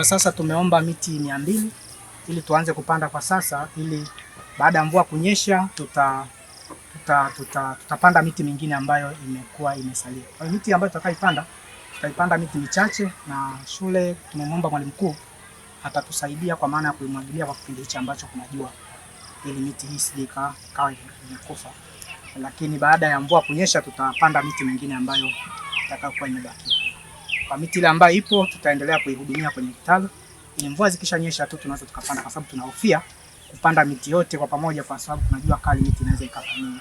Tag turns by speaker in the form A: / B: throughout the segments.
A: kwa sasa tumeomba miti 200 ili tuanze kupanda kwa sasa, ili baada ya mvua kunyesha tutapanda miti mingine ambayo imekuwa imesalia. Kwa miti ambayo tutaipanda miti michache, na shule tumemwomba mwalimu mkuu atatusaidia kwa maana ya kuimwagilia kwa kipindi hichi ambacho kuna jua, ili miti hii isije ikawa imekufa. Lakini baada ya mvua kunyesha tutapanda miti mingine ambayo itakayokuwa imebaki. Kwa miti ile ambayo ipo tutaendelea kuihudumia kwenye kitalu. Ili mvua zikishanyesha tu tunaweza tukapanda, kwa sababu tunahofia kupanda miti yote kwa pamoja kwa sababu tunajua kali miti inaweza ikafanyia.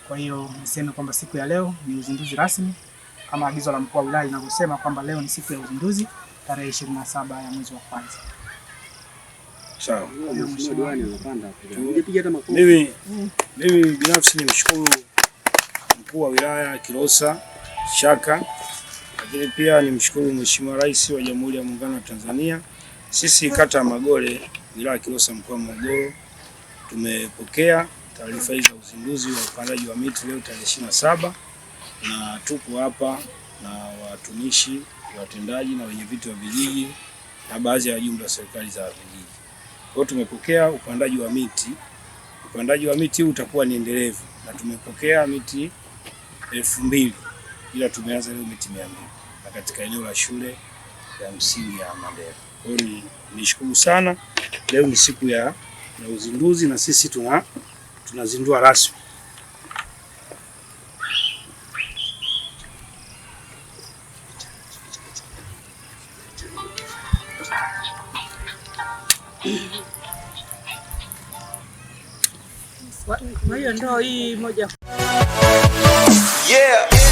A: Kwa hiyo niseme kwamba siku ya leo ni uzinduzi rasmi kama agizo la mkuu wa wilaya linavyosema kwamba leo ni siku ya uzinduzi tarehe 27 ya mwezi wa kwanza.
B: Sawa. Mimi binafsi nimshukuru mkuu wa wilaya Kilosa Shaka, lakini pia nimshukuru Mheshimiwa Rais wa Jamhuri ya Muungano wa Tanzania. Sisi kata ya Magole, wilaya Kilosa, mkoa wa Morogoro, tumepokea taarifa hizi za uzinduzi wa upandaji wa miti leo tarehe 27, na tupo hapa na watumishi, watendaji na wenye viti wa vijiji na baadhi ya wajumbe wa serikali za vijiji. Kwa hiyo tumepokea upandaji wa miti. Upandaji wa miti utakuwa ni endelevu, na tumepokea miti 2000 ila tumeanza leo miti 200 na katika eneo la shule ya msingi ya Mandela. Kwa hiyo nishukuru sana. Leo ni siku ya uzinduzi na sisi tunazindua rasmi.
C: Kwa hiyo ndio hii moja.
D: Yeah.